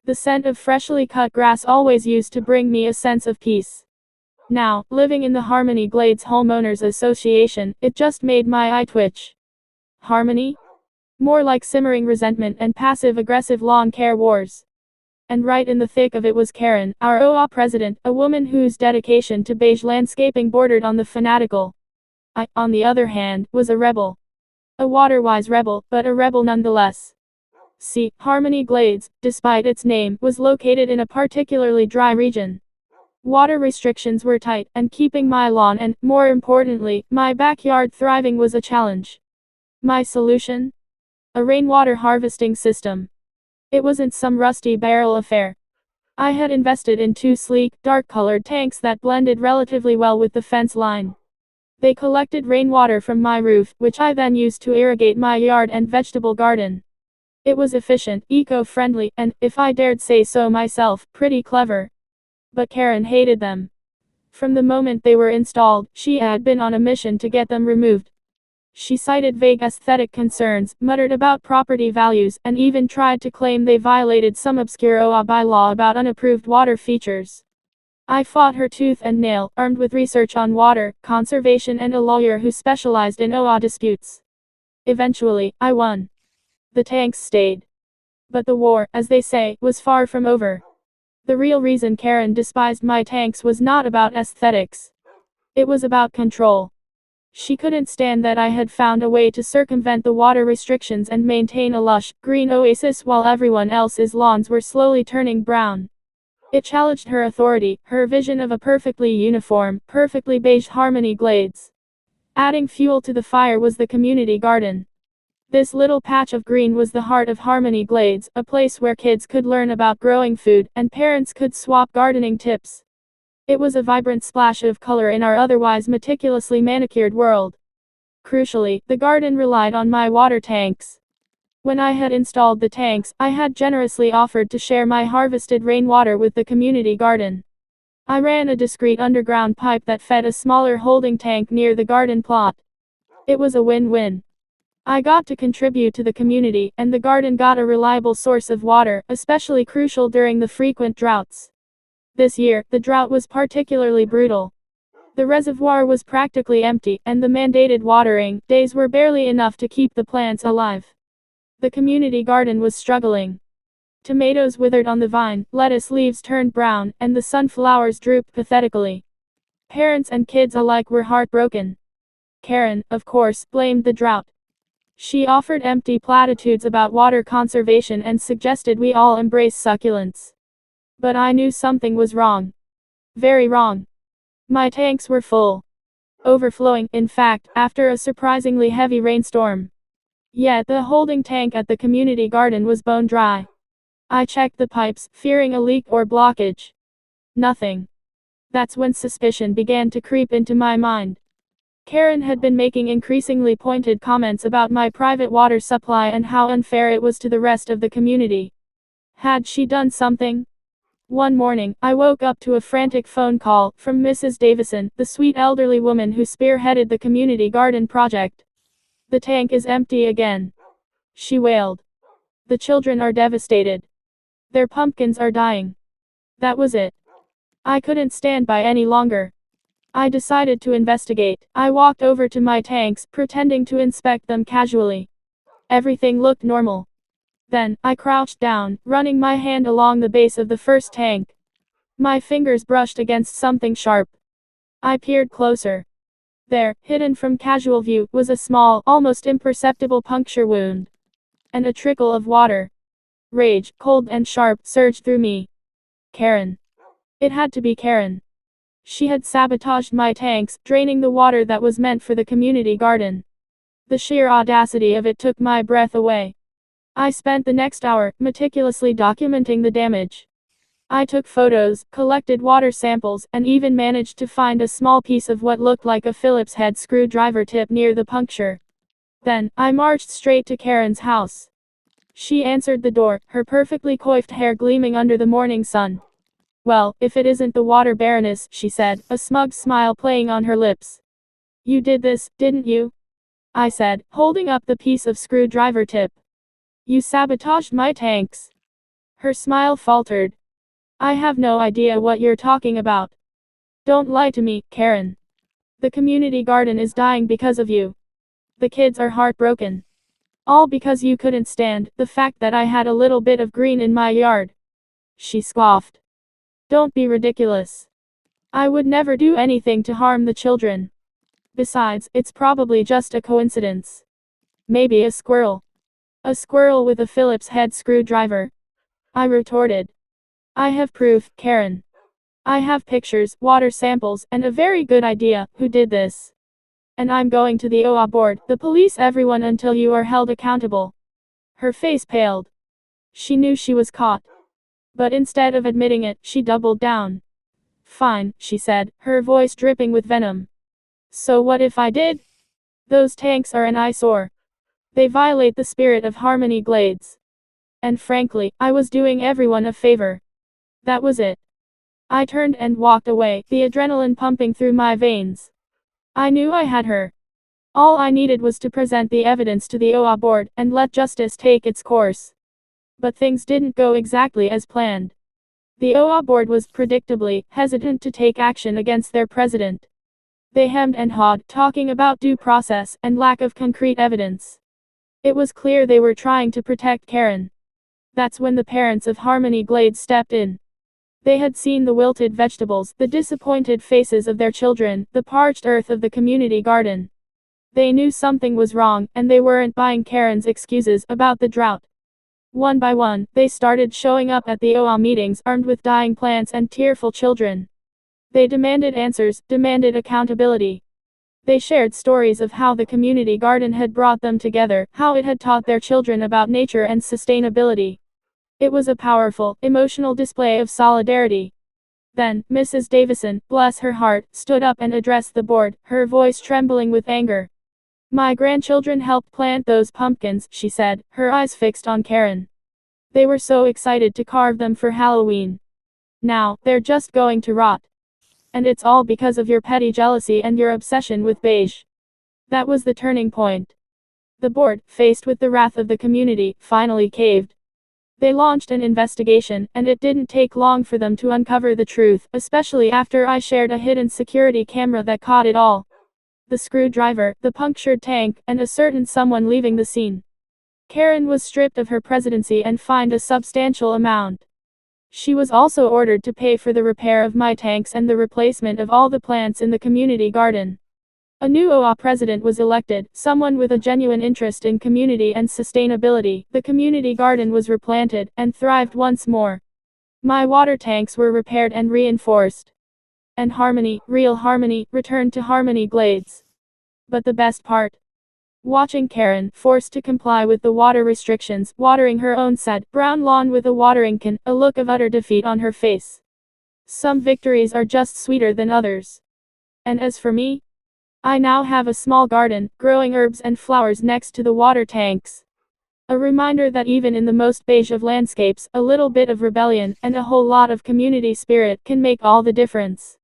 The scent of freshly cut grass always used to bring me a sense of peace. Now, living in the Harmony Glades Homeowners Association, it just made my eye twitch. Harmony? More like simmering resentment and passive-aggressive lawn care wars. And right in the thick of it was Karen, our OA president, a woman whose dedication to beige landscaping bordered on the fanatical. I, on the other hand, was a rebel. A water-wise rebel, but a rebel nonetheless. See, Harmony Glades, despite its name, was located in a particularly dry region. Water restrictions were tight, and keeping my lawn and, more importantly, my backyard thriving was a challenge. My solution? A rainwater harvesting system. It wasn't some rusty barrel affair. I had invested in 2 sleek, dark-colored tanks that blended relatively well with the fence line. They collected rainwater from my roof, which I then used to irrigate my yard and vegetable garden. It was efficient, eco-friendly, and, if I dared say so myself, pretty clever. But Karen hated them. From the moment they were installed, she had been on a mission to get them removed. She cited vague aesthetic concerns, muttered about property values, and even tried to claim they violated some obscure OA bylaw about unapproved water features. I fought her tooth and nail, armed with research on water, conservation and a lawyer who specialized in OA disputes. Eventually, I won. The tanks stayed. But the war, as they say, was far from over. The real reason Karen despised my tanks was not about aesthetics. It was about control. She couldn't stand that I had found a way to circumvent the water restrictions and maintain a lush, green oasis while everyone else's lawns were slowly turning brown. It challenged her authority, her vision of a perfectly uniform, perfectly beige Harmony Glades. Adding fuel to the fire was the community garden. This little patch of green was the heart of Harmony Glades, a place where kids could learn about growing food, and parents could swap gardening tips. It was a vibrant splash of color in our otherwise meticulously manicured world. Crucially, the garden relied on my water tanks. When I had installed the tanks, I had generously offered to share my harvested rainwater with the community garden. I ran a discreet underground pipe that fed a smaller holding tank near the garden plot. It was a win-win. I got to contribute to the community, and the garden got a reliable source of water, especially crucial during the frequent droughts. This year, the drought was particularly brutal. The reservoir was practically empty, and the mandated watering days were barely enough to keep the plants alive. The community garden was struggling. Tomatoes withered on the vine, lettuce leaves turned brown, and the sunflowers drooped pathetically. Parents and kids alike were heartbroken. Karen, of course, blamed the drought. She offered empty platitudes about water conservation and suggested we all embrace succulents. But I knew something was wrong. Very wrong. My tanks were full. Overflowing, in fact, after a surprisingly heavy rainstorm. Yet the holding tank at the community garden was bone dry. I checked the pipes, fearing a leak or blockage. Nothing. That's when suspicion began to creep into my mind. Karen had been making increasingly pointed comments about my private water supply and how unfair it was to the rest of the community. Had she done something? One morning, I woke up to a frantic phone call from Mrs. Davison, the sweet elderly woman who spearheaded the community garden project. The tank is empty again, she wailed. The children are devastated. Their pumpkins are dying. That was it. I couldn't stand by any longer. I decided to investigate. I walked over to my tanks, pretending to inspect them casually. Everything looked normal. Then, I crouched down, running my hand along the base of the first tank. My fingers brushed against something sharp. I peered closer. There, hidden from casual view, was a small, almost imperceptible puncture wound. And a trickle of water. Rage, cold and sharp, surged through me. Karen. It had to be Karen. She had sabotaged my tanks, draining the water that was meant for the community garden. The sheer audacity of it took my breath away. I spent the next hour, meticulously documenting the damage. I took photos, collected water samples, and even managed to find a small piece of what looked like a Phillips head screwdriver tip near the puncture. Then, I marched straight to Karen's house. She answered the door, her perfectly coiffed hair gleaming under the morning sun. Well, if it isn't the water baroness, she said, a smug smile playing on her lips. You did this, didn't you? I said, holding up the piece of screwdriver tip. You sabotaged my tanks. Her smile faltered. I have no idea what you're talking about. Don't lie to me, Karen. The community garden is dying because of you. The kids are heartbroken. All because you couldn't stand the fact that I had a little bit of green in my yard. She scoffed. Don't be ridiculous. I would never do anything to harm the children. Besides, it's probably just a coincidence. Maybe a squirrel. A squirrel with a Phillips head screwdriver. I retorted. I have proof, Karen. I have pictures, water samples, and a very good idea who did this. And I'm going to the OA board, the police, everyone, until you are held accountable. Her face paled. She knew she was caught. But instead of admitting it, she doubled down. Fine, she said, her voice dripping with venom. So what if I did? Those tanks are an eyesore. They violate the spirit of Harmony Glades. And frankly, I was doing everyone a favor. That was it. I turned and walked away, the adrenaline pumping through my veins. I knew I had her. All I needed was to present the evidence to the OA board, and let justice take its course. But things didn't go exactly as planned. The OA board was predictably hesitant to take action against their president. They hemmed and hawed, talking about due process and lack of concrete evidence. It was clear they were trying to protect Karen. That's when the parents of Harmony Glades stepped in. They had seen the wilted vegetables, the disappointed faces of their children, the parched earth of the community garden. They knew something was wrong, and they weren't buying Karen's excuses about the drought. One by one, they started showing up at the OA meetings, armed with dying plants and tearful children. They demanded answers, demanded accountability. They shared stories of how the community garden had brought them together, how it had taught their children about nature and sustainability. It was a powerful, emotional display of solidarity. Then, Mrs. Davison, bless her heart, stood up and addressed the board, her voice trembling with anger. My grandchildren helped plant those pumpkins, she said, her eyes fixed on Karen. They were so excited to carve them for Halloween. Now, they're just going to rot. And it's all because of your petty jealousy and your obsession with beige. That was the turning point. The board, faced with the wrath of the community, finally caved. They launched an investigation, and it didn't take long for them to uncover the truth, especially after I shared a hidden security camera that caught it all. The screwdriver, the punctured tank, and a certain someone leaving the scene. Karen was stripped of her presidency and fined a substantial amount. She was also ordered to pay for the repair of my tanks and the replacement of all the plants in the community garden. A new OA president was elected, someone with a genuine interest in community and sustainability. The community garden was replanted, and thrived once more. My water tanks were repaired and reinforced. And harmony, real harmony, returned to Harmony Glades. But the best part? Watching Karen, forced to comply with the water restrictions, watering her own sad, brown lawn with a watering can, a look of utter defeat on her face. Some victories are just sweeter than others. And as for me, I now have a small garden, growing herbs and flowers next to the water tanks. A reminder that even in the most beige of landscapes, a little bit of rebellion, and a whole lot of community spirit can make all the difference.